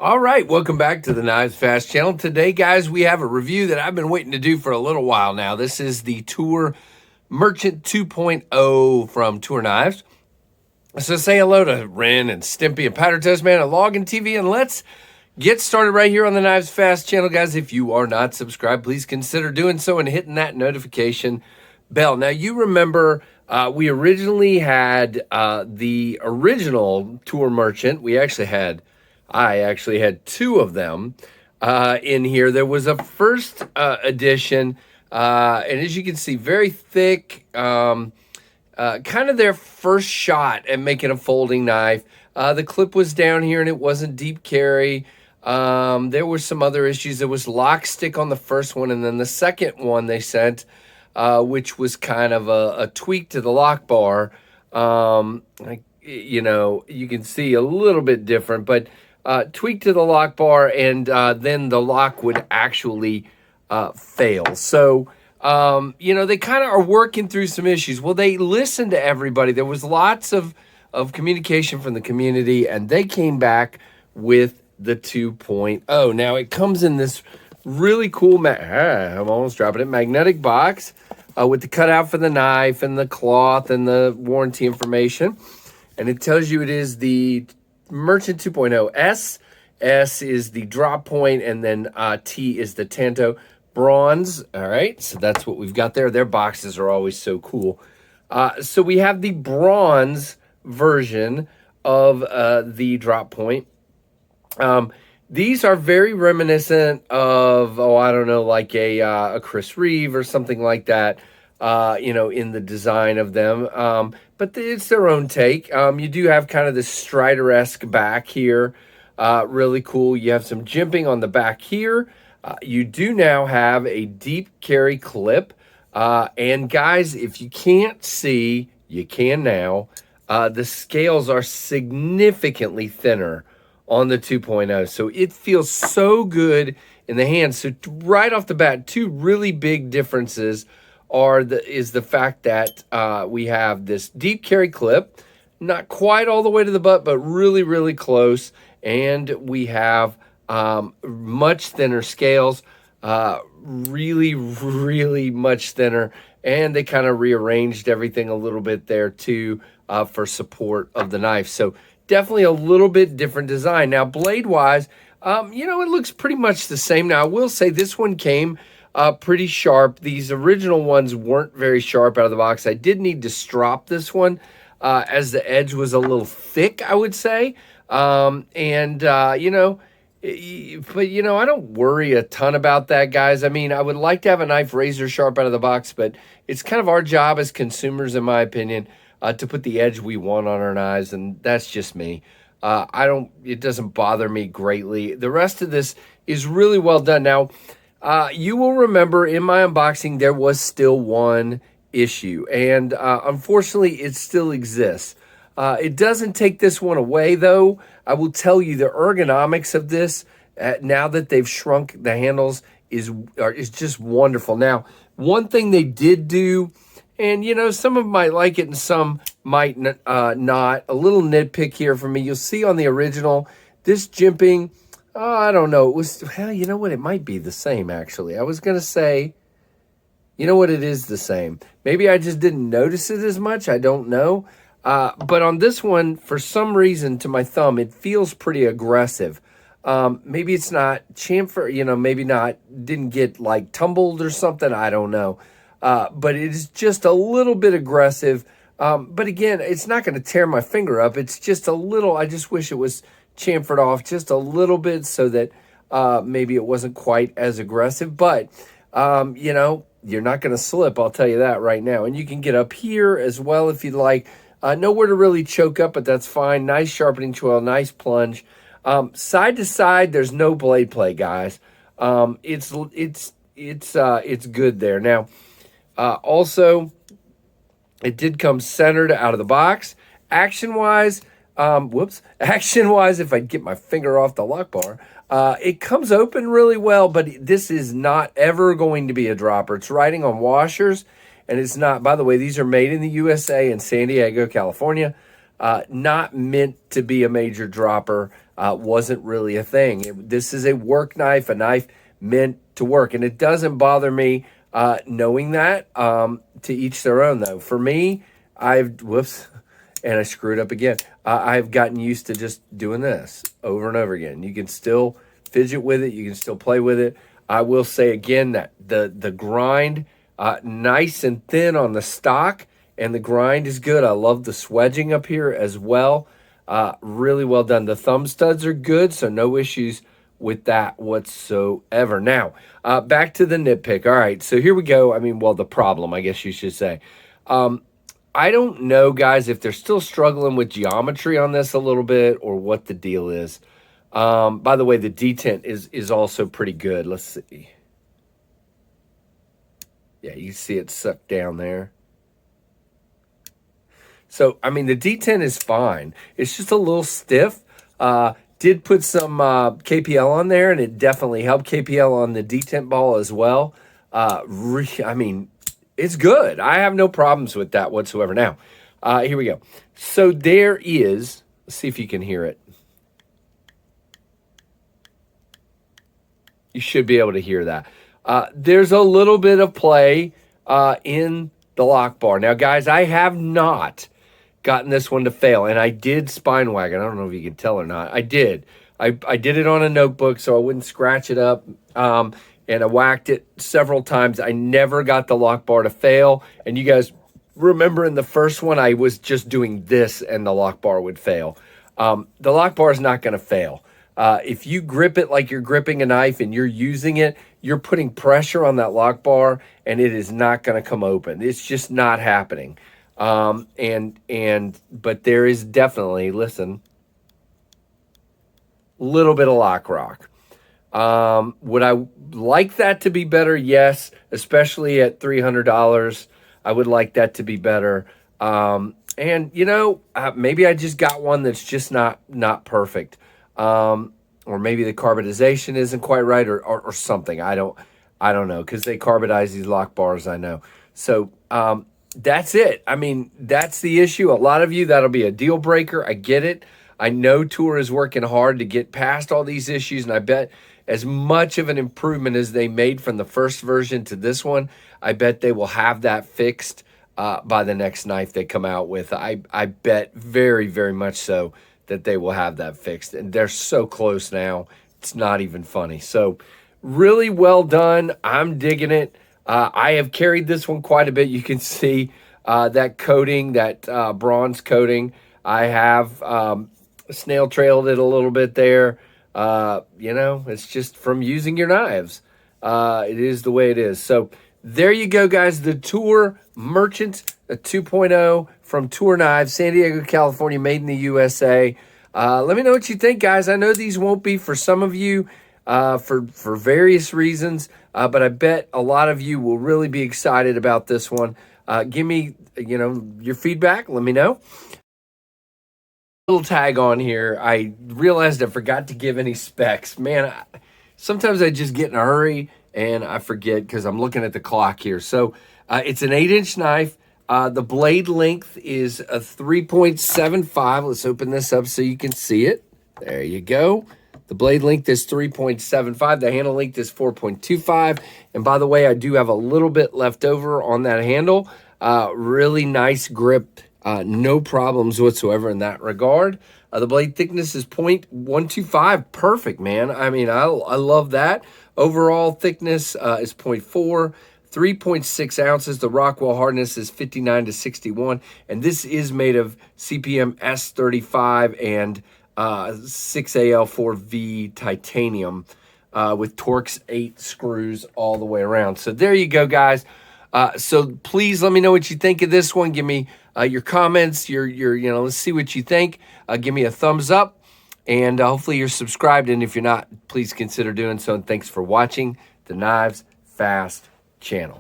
All right, welcome back to the KnivesFAST channel. Today, guys, we have a review that I've been waiting to do for a little while now. This is the Toor Merchant 2.0 from Toor Knives. So say hello to Ren and Stimpy and Powder Toast Man and Login TV, and let's get started right here on the KnivesFAST channel. Guys, if you are not subscribed, please consider doing so and hitting that notification bell. Now, you remember we originally had the original Toor Merchant. I actually had two of them in here. There was a first edition, and as you can see, very thick, kind of their first shot at making a folding knife. The clip was down here, and it wasn't deep carry. There were some other issues. There was lock stick on the first one, and then the second one they sent, which was kind of a tweak to the lock bar. You can see a little bit different, but tweak to the lock bar, and then the lock would actually fail. So, they kind of are working through some issues. Well, they listened to everybody. There was lots of communication from the community, and they came back with the 2.0. Now, it comes in this really cool, I'm almost dropping it, magnetic box with the cutout for the knife and the cloth and the warranty information. And it tells you it is the Merchant 2.0 S. S is the drop point, and then T is the Tanto bronze. All right, so that's what we've got there. Their boxes are always so cool. So we have the bronze version of the drop point. These are very reminiscent of, like a Chris Reeve or something like that, in the design of them. But it's their own take. You do have kind of this Strider-esque back here. Really cool. You have some jimping on the back here. You do now have a deep carry clip. And guys, if you can't see, you can now. The scales are significantly thinner on the 2.0. So it feels so good in the hand. So right off the bat, two really big differences is the fact that we have this deep carry clip, not quite all the way to the butt, but really, really close. And we have much thinner scales, really, really much thinner. And they kind of rearranged everything a little bit there too for support of the knife. So definitely a little bit different design. Now, blade-wise, it looks pretty much the same. Now, I will say this one came pretty sharp. These original ones weren't very sharp out of the box. I did need to strop this one as the edge was a little thick, I would say. But I don't worry a ton about that, guys. I mean, I would like to have a knife razor sharp out of the box, but it's kind of our job as consumers, in my opinion, to put the edge we want on our knives, and that's just me. It doesn't bother me greatly. The rest of this is really well done. Now, you will remember in my unboxing, there was still one issue, and unfortunately, it still exists. It doesn't take this one away, though. I will tell you the ergonomics of this, now that they've shrunk the handles, is just wonderful. Now, one thing they did do, and, some of them might like it and some might not. A little nitpick here for me. You'll see on the original, this jimping, I don't know. It was, you know what? It might be the same, actually. I was going to say, you know what? It is the same. Maybe I just didn't notice it as much. I don't know. But on this one, for some reason, to my thumb, it feels pretty aggressive. Maybe it's not chamfer, maybe didn't get like tumbled or something. I don't know. But it is just a little bit aggressive. But again, it's not going to tear my finger up. It's just a little, I just wish it was chamfered off just a little bit so that maybe it wasn't quite as aggressive. But, you're not going to slip, I'll tell you that right now. And you can get up here as well if you'd like. Nowhere to really choke up, but that's fine. Nice sharpening choil, nice plunge. Side to side, there's no blade play, guys. It's good there. Now, also, it did come centered out of the box. Action-wise, if I get my finger off the lock bar, it comes open really well, but this is not ever going to be a dropper. It's riding on washers, and it's not, by the way, these are made in the USA in San Diego, California. Not meant to be a major dropper. wasn't really a thing. This is a work knife, a knife meant to work. And it doesn't bother me knowing that. To each their own, though. For me, whoops, and I screwed up again. I've gotten used to just doing this over and over again. You can still fidget with it. You can still play with it. I will say again that the grind, nice and thin on the stock, and the grind is good. I love the swedging up here as well. Really well done. The thumb studs are good, so no issues with that whatsoever. Now, back to the nitpick. All right, so here we go. I mean, well, the problem, I guess you should say. I don't know, guys, if they're still struggling with geometry on this a little bit or what the deal is. By the way, the detent is also pretty good. Let's see. Yeah, you see it sucked down there. So, I mean, the detent is fine. It's just a little stiff. Did put some KPL on there, and it definitely helped KPL on the detent ball as well. I mean, it's good. I have no problems with that whatsoever. Now, here we go. So there is, let's see if you can hear it. You should be able to hear that. There's a little bit of play in the lock bar. Now, guys, I have not gotten this one to fail, and I did spine wag it. I don't know if you can tell or not. I did. I did it on a notebook so I wouldn't scratch it up, and I whacked it several times. I never got the lock bar to fail, and you guys remember in the first one, I was just doing this, and the lock bar would fail. The lock bar is not going to fail. If you grip it like you're gripping a knife and you're using it, you're putting pressure on that lock bar, and it is not going to come open. It's just not happening. But there is definitely, listen, a little bit of lock rock. Would I like that to be better? Yes, especially at $300. I would like that to be better. And you know, maybe I just got one that's just not perfect. Or maybe the carbonization isn't quite right, or something. I don't know, because they carbonize these lock bars, I know. So that's it. I mean, that's the issue. A lot of you, that'll be a deal breaker. I get it. I know Toor is working hard to get past all these issues, and I bet as much of an improvement as they made from the first version to this one, I bet they will have that fixed by the next knife they come out with. I bet very, very much so that they will have that fixed. And they're so close now, it's not even funny. So really well done. I'm digging it. I have carried this one quite a bit. You can see that coating, that bronze coating. I have snail trailed it a little bit there. You know, it's just from using your knives. It is the way it is. So there you go, guys. The Toor Merchant 2.0 from Toor Knives, San Diego, California, made in the USA. Let me know what you think, guys. I know these won't be for some of you for various reasons, but I bet a lot of you will really be excited about this one. Give me, your feedback. Let me know. Little tag on here. I realized I forgot to give any specs. Man, sometimes I just get in a hurry and I forget because I'm looking at the clock here. So it's an 8-inch knife. The blade length is a 3.75. Let's open this up so you can see it. There you go. The blade length is 3.75. The handle length is 4.25. And by the way, I do have a little bit left over on that handle. Really nice grip. No problems whatsoever in that regard. The blade thickness is 0.125. Perfect, man. I mean, I love that. Overall thickness is 0.4. 3.6 ounces. The Rockwell hardness is 59 to 61. And this is made of CPM S35 and 6AL4V titanium with Torx 8 screws all the way around. So there you go, guys. So please let me know what you think of this one. Give me your comments, let's see what you think. Give me a thumbs up, and hopefully you're subscribed. And if you're not, please consider doing so. And thanks for watching the Knives Fast channel.